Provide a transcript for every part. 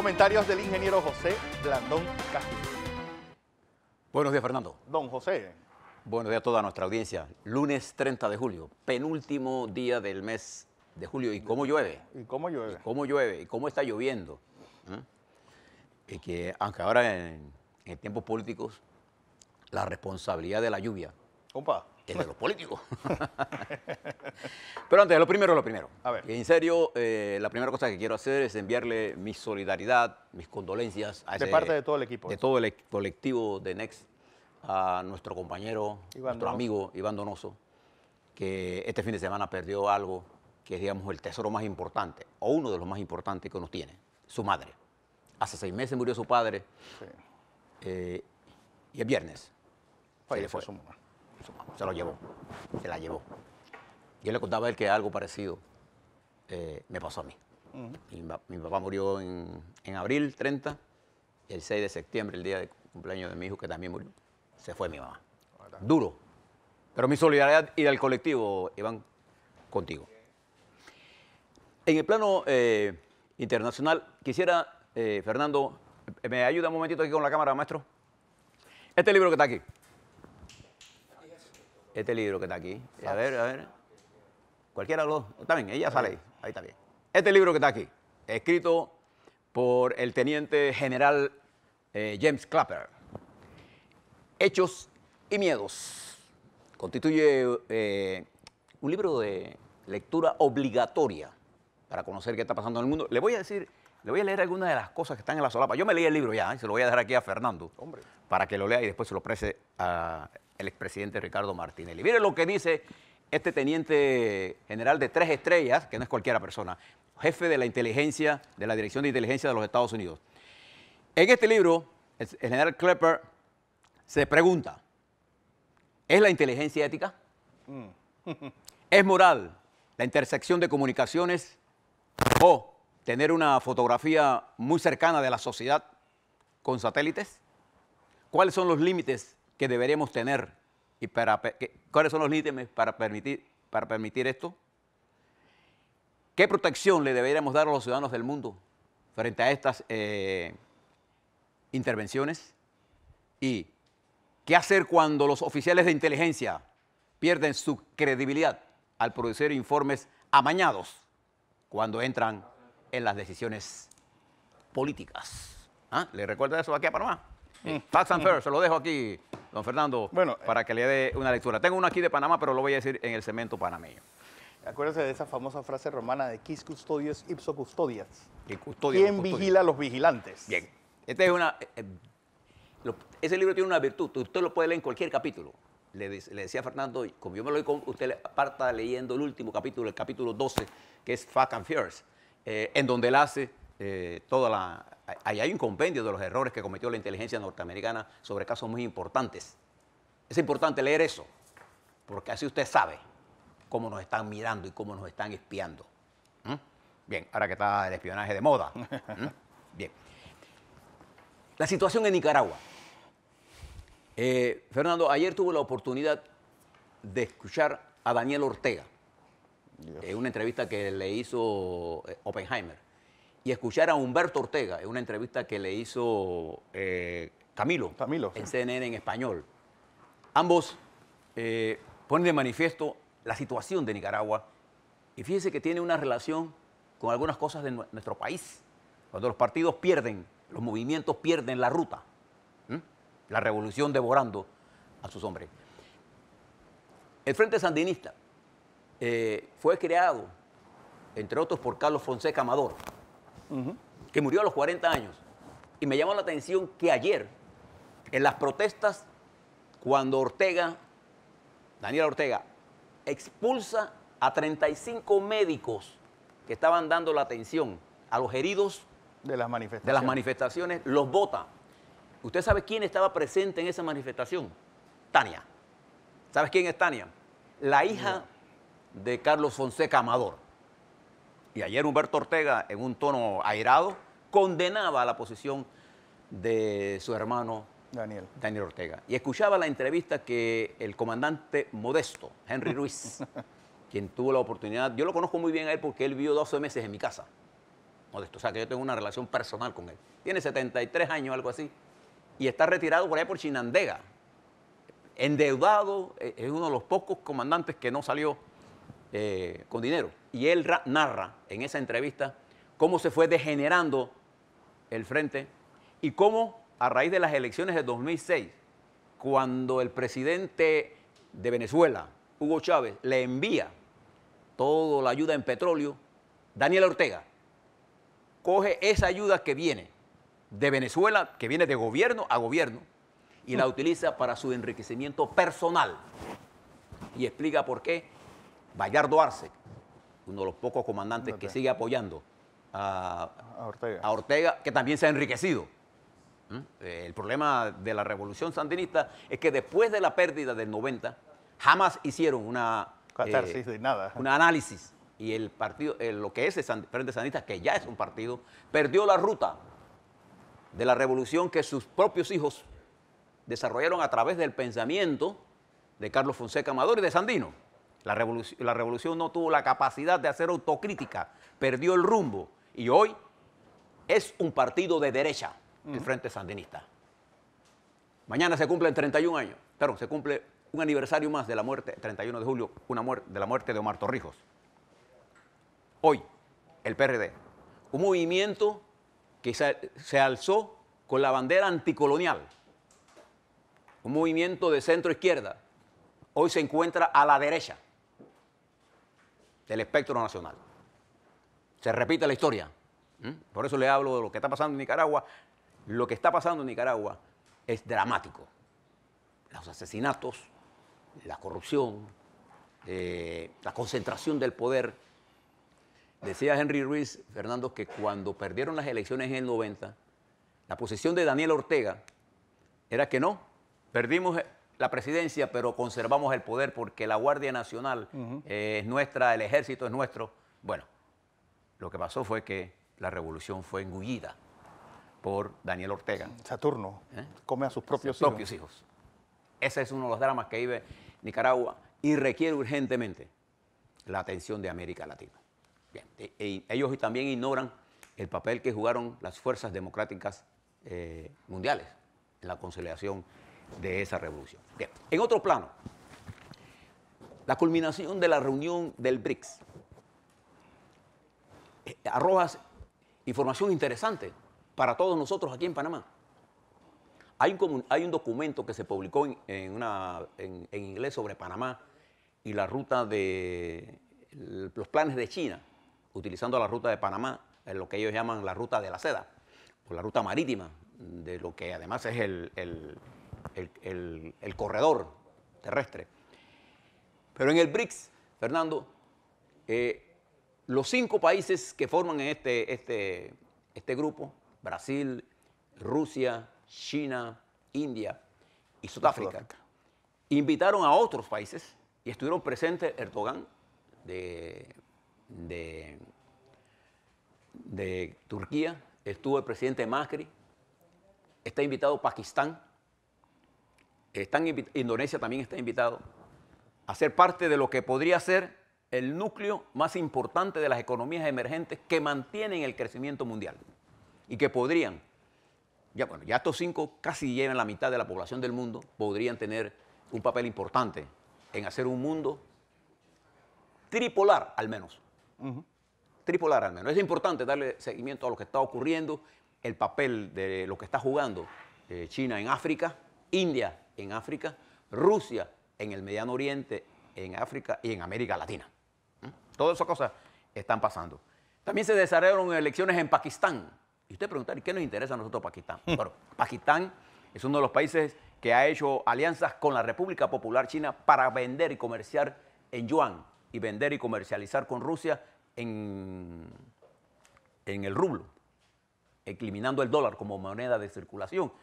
comentarios del ingeniero José Blandón Castillo. Buenos días, Fernando. Don José. Buenos días a toda nuestra audiencia. Lunes 30 de julio, penúltimo día del mes de julio. ¿Y cómo llueve? ¿Y cómo llueve? ¿Y cómo llueve? ¿Y cómo está lloviendo? Y que, aunque ahora en tiempos políticos, la responsabilidad de la lluvia Compa. es de los políticos. Pero antes, lo primero. A ver. En serio, la primera cosa que quiero hacer es enviarle mi solidaridad, mis condolencias a De parte de todo el equipo. de todo el colectivo de Next, a nuestro compañero, Iván nuestro Donoso. amigo Iván Donoso, que este fin de semana perdió algo que es, digamos, el tesoro más importante, o uno de los más importantes que nos tiene, su madre. Hace 6 meses murió su padre, Sí. y el viernes Falleció se su le fue. mamá. Se lo llevó, se la llevó. Yo le contaba a él que algo parecido me pasó a mí. Mi papá murió en abril 30, y el 6 de septiembre, el día de cumpleaños de mi hijo, que también murió, se fue mi mamá. Duro. Pero mi solidaridad y del colectivo, Iván, contigo. En el plano internacional, quisiera, Fernando, ¿me ayuda un momentito aquí con la cámara, maestro? Este libro que está aquí. Este libro que está aquí. A ver. Cualquiera de los dos. Está bien, ella sale ahí. Ahí está bien. Este libro que está aquí, escrito por el teniente general James Clapper. Hechos y miedos. Constituye un libro de lectura obligatoria para conocer qué está pasando en el mundo. Le voy a leer algunas de las cosas que están en la solapa. Yo me leí el libro ya, se lo voy a dejar aquí a Fernando, Hombre. para que lo lea y después se lo preste al expresidente Ricardo Martinelli. Mire lo que dice este teniente general de 3 estrellas, que no es cualquiera persona, jefe de la inteligencia, de la Dirección de Inteligencia de los Estados Unidos. En este libro, el general Clapper se pregunta, ¿es la inteligencia ética? ¿Es moral la intersección de comunicaciones o tener una fotografía muy cercana de la sociedad con satélites? ¿Cuáles son los límites que deberíamos tener y cuáles son los límites para permitir esto? ¿Qué protección le deberíamos dar a los ciudadanos del mundo frente a estas intervenciones? ¿Y qué hacer cuando los oficiales de inteligencia pierden su credibilidad al producir informes amañados cuando entran en las decisiones políticas? ¿Le recuerda eso aquí a Panamá? Facts and Fair, se lo dejo aquí, don Fernando, Bueno, para que le dé una lectura. Tengo uno aquí de Panamá, pero lo voy a decir en el cemento panameño. Acuérdese de esa famosa frase romana de quis custodies ipso custodias. Que custodia, ¿Quién custodia. vigila a los vigilantes? Bien. Ese libro tiene una virtud. Usted lo puede leer en cualquier capítulo. Le decía a Fernando, como yo me lo doy, usted parta leyendo el último capítulo, el capítulo 12, que es Facts and Fears, en donde él hace ahí hay un compendio de los errores que cometió la inteligencia norteamericana sobre casos muy importantes. Es importante leer eso, porque así usted sabe cómo nos están mirando y cómo nos están espiando. Bien, ahora que está el espionaje de moda. Bien. La situación en Nicaragua. Fernando, ayer tuve la oportunidad de escuchar a Daniel Ortega, en una entrevista que le hizo Oppenheimer, y escuchar a Humberto Ortega en una entrevista que le hizo Camilo en CNN en español. Ambos ponen de manifiesto la situación de Nicaragua, y fíjense que tiene una relación con algunas cosas de nuestro país. Cuando los partidos pierden, los movimientos pierden la ruta, la revolución devorando a sus hombres. El Frente Sandinista fue creado, entre otros, por Carlos Fonseca Amador, que murió a los 40 años. Y me llamó la atención que ayer, en las protestas, cuando Daniel Ortega, expulsa a 35 médicos que estaban dando la atención a los heridos de las manifestaciones, los vota. ¿Usted sabe quién estaba presente en esa manifestación? Tania. ¿Sabes quién es Tania? La hija de Carlos Fonseca Amador. Y ayer Humberto Ortega, en un tono airado, condenaba la posición de su hermano Daniel Ortega. Y escuchaba la entrevista que el comandante Modesto, Henry Ruiz, quien tuvo la oportunidad, yo lo conozco muy bien a él porque él vivió 12 meses en mi casa. Modesto. O sea, que yo tengo una relación personal con él. Tiene 73 años, algo así, y está retirado por allá por Chinandega. Endeudado, es uno de los pocos comandantes que no salió con dinero. Y él narra en esa entrevista cómo se fue degenerando el frente y cómo a raíz de las elecciones de 2006, cuando el presidente de Venezuela, Hugo Chávez, le envía toda la ayuda en petróleo, Daniel Ortega coge esa ayuda que viene de Venezuela, que viene de gobierno a gobierno, y la utiliza para su enriquecimiento personal. Y explica por qué Bayardo Arce, uno de los pocos comandantes que sigue apoyando a Ortega, que también se ha enriquecido. El problema de la revolución sandinista es que después de la pérdida del 90, jamás hicieron una catarsis de nada. Un análisis. Y el partido, lo que es el Frente Sandinista, que ya es un partido, perdió la ruta de la revolución que sus propios hijos desarrollaron a través del pensamiento de Carlos Fonseca Amador y de Sandino. La revolución no tuvo la capacidad de hacer autocrítica, perdió el rumbo y hoy es un partido de derecha, el Frente Sandinista. Mañana se cumplen 31 años, pero se cumple un aniversario más de la muerte, 31 de julio, de la muerte de Omar Torrijos. Hoy, el PRD, un movimiento que se alzó con la bandera anticolonial, un movimiento de centro-izquierda, hoy se encuentra a la derecha del espectro nacional. Se repite la historia. Por eso le hablo de lo que está pasando en Nicaragua. Lo que está pasando en Nicaragua es dramático. Los asesinatos, la corrupción, la concentración del poder. Decía Henry Ruiz, Fernando, que cuando perdieron las elecciones en el 90, la posición de Daniel Ortega era que no, perdimos la presidencia, pero conservamos el poder porque la Guardia Nacional es nuestra, el ejército es nuestro. Bueno, lo que pasó fue que la revolución fue engullida por Daniel Ortega. Saturno come a sus propios hijos. Ese es uno de los dramas que vive Nicaragua y requiere urgentemente la atención de América Latina. Bien, ellos también ignoran el papel que jugaron las fuerzas democráticas mundiales en la conciliación de esa revolución. Bien, en otro plano, la culminación de la reunión del BRICS arroja información interesante para todos nosotros aquí en Panamá. Hay un documento que se publicó en inglés sobre Panamá y la ruta de los planes de China, utilizando la ruta de Panamá, en lo que ellos llaman la ruta de la seda, o la ruta marítima, de lo que además es el corredor terrestre. Pero en el BRICS, Fernando, los 5 países que forman este grupo, Brasil, Rusia, China, India y Sudáfrica, invitaron a otros países y estuvieron presentes Erdogan de Turquía, estuvo el presidente Macri, está invitado Pakistán, Indonesia también está invitado a ser parte de lo que podría ser el núcleo más importante de las economías emergentes que mantienen el crecimiento mundial y que podrían, ya estos 5 casi llevan la mitad de la población del mundo, podrían tener un papel importante en hacer un mundo tripolar al menos. Tripolar al menos. Es importante darle seguimiento a lo que está ocurriendo, el papel de lo que está jugando China en África, India en África, Rusia en el Mediano Oriente, en África y en América Latina. Todas esas cosas están pasando. También se desarrollaron elecciones en Pakistán. Y usted preguntará, ¿y qué nos interesa a nosotros Pakistán? Bueno, Pakistán es uno de los países que ha hecho alianzas con la República Popular China para vender y comerciar en yuan y vender y comercializar con Rusia en el rublo, eliminando el dólar como moneda de circulación.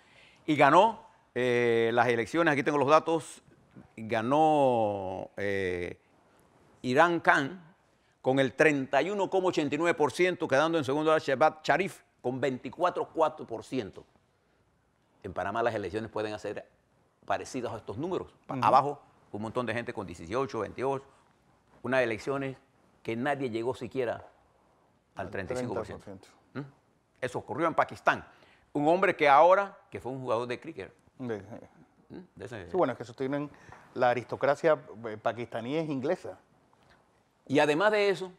Y ganó las elecciones, aquí tengo los datos, ganó Irán Khan con el 31,89%, quedando en segundo lugar Shehbaz Sharif con 24,4%. En Panamá las elecciones pueden ser parecidas a estos números. Abajo, un montón de gente con 18, 28, unas elecciones que nadie llegó siquiera al 35%. Eso ocurrió en Pakistán. Un hombre que ahora, que fue un jugador de cricket. Sí, bueno, es que sostienen la aristocracia pakistaní es inglesa. Y además de eso,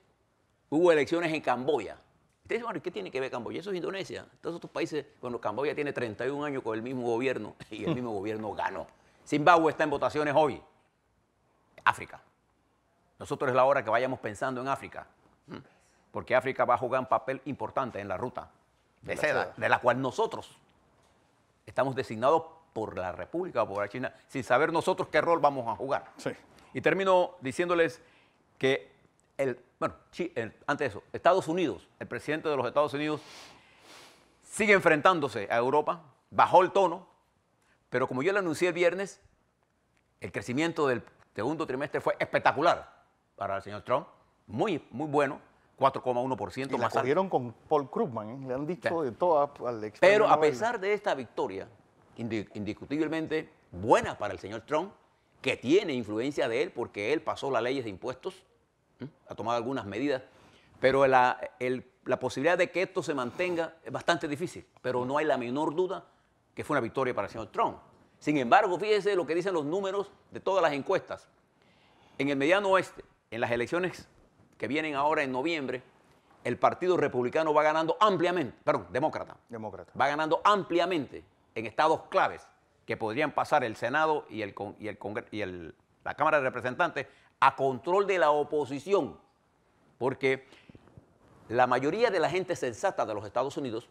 hubo elecciones en Camboya. Ustedes dicen, bueno, ¿qué tiene que ver Camboya? Eso es Indonesia. Todos estos países, bueno, Camboya tiene 31 años con el mismo gobierno y el mismo gobierno ganó. Zimbabue está en votaciones hoy. África. Nosotros es la hora que vayamos pensando en África, porque África va a jugar un papel importante en la ruta de seda, de la cual nosotros estamos designados por la República o por la China, sin saber nosotros qué rol vamos a jugar. Sí. Y termino diciéndoles que, antes de eso, Estados Unidos, el presidente de los Estados Unidos, sigue enfrentándose a Europa, bajó el tono, pero como yo le anuncié el viernes, el crecimiento del segundo trimestre fue espectacular para el señor Trump, muy, muy bueno, 4,1% Y la más alto. cogieron con Paul Krugman, ¿eh? Le han dicho de todo al ex Pero a Nobel. pesar de esta victoria, indiscutiblemente buena para el señor Trump, que tiene influencia de él porque él pasó las leyes de impuestos, ha tomado algunas medidas, pero la posibilidad de que esto se mantenga es bastante difícil, pero no hay la menor duda que fue una victoria para el señor Trump. Sin embargo, fíjese lo que dicen los números de todas las encuestas. En el mediano oeste, en las elecciones que vienen ahora en noviembre, el Partido Republicano va ganando ampliamente, demócrata. Va ganando ampliamente en estados claves que podrían pasar el Senado y la Cámara de Representantes a control de la oposición, porque la mayoría de la gente sensata de los Estados Unidos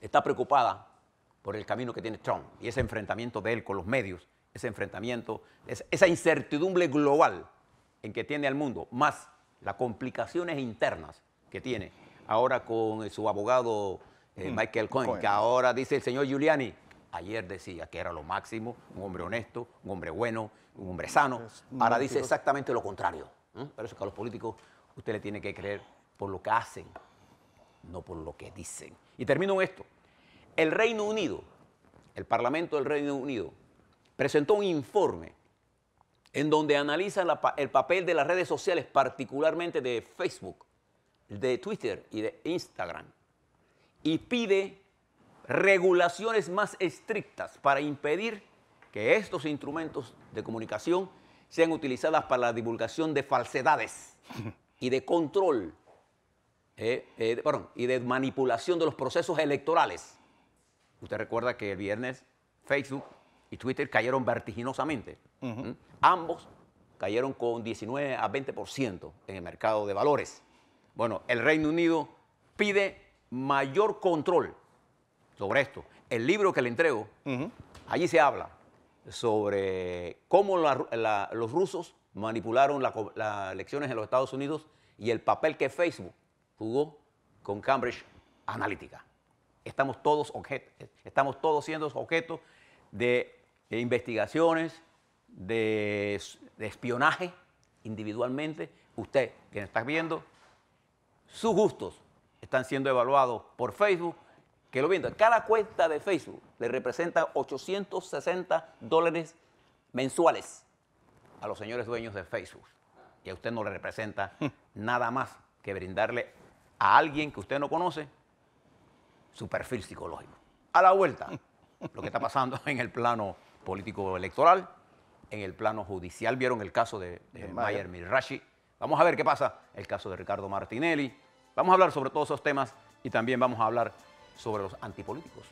está preocupada por el camino que tiene Trump y ese enfrentamiento de él con los medios, ese enfrentamiento, esa incertidumbre global en que tiene al mundo, más las complicaciones internas que tiene ahora con su abogado Michael Cohen, que ahora dice el señor Giuliani, ayer decía que era lo máximo, un hombre honesto, un hombre bueno, un hombre sano, ahora dice exactamente lo contrario. Por eso que a los políticos usted le tiene que creer por lo que hacen, no por lo que dicen. Y termino en esto. El Reino Unido, el Parlamento del Reino Unido, presentó un informe en donde analiza el papel de las redes sociales, particularmente de Facebook, de Twitter y de Instagram, y pide regulaciones más estrictas para impedir que estos instrumentos de comunicación sean utilizados para la divulgación de falsedades y de control, y de manipulación de los procesos electorales. Usted recuerda que el viernes Facebook y Twitter cayeron vertiginosamente. Ambos cayeron con 19 a 20% en el mercado de valores. Bueno, el Reino Unido pide mayor control sobre esto. El libro que le entrego, allí se habla sobre cómo los rusos manipularon las elecciones en los Estados Unidos y el papel que Facebook jugó con Cambridge Analytica. Estamos todos siendo objeto de investigaciones, de espionaje individualmente. Usted, que nos está viendo, sus gustos están siendo evaluados por Facebook, que lo viendo. Cada cuenta de Facebook le representa $860 mensuales a los señores dueños de Facebook. Y a usted no le representa nada más que brindarle a alguien que usted no conoce su perfil psicológico. A la vuelta, lo que está pasando en el plano político electoral, en el plano judicial, vieron el caso de Mayer Mirashi. Vamos a ver qué pasa, el caso de Ricardo Martinelli. Vamos a hablar sobre todos esos temas y también vamos a hablar sobre los antipolíticos.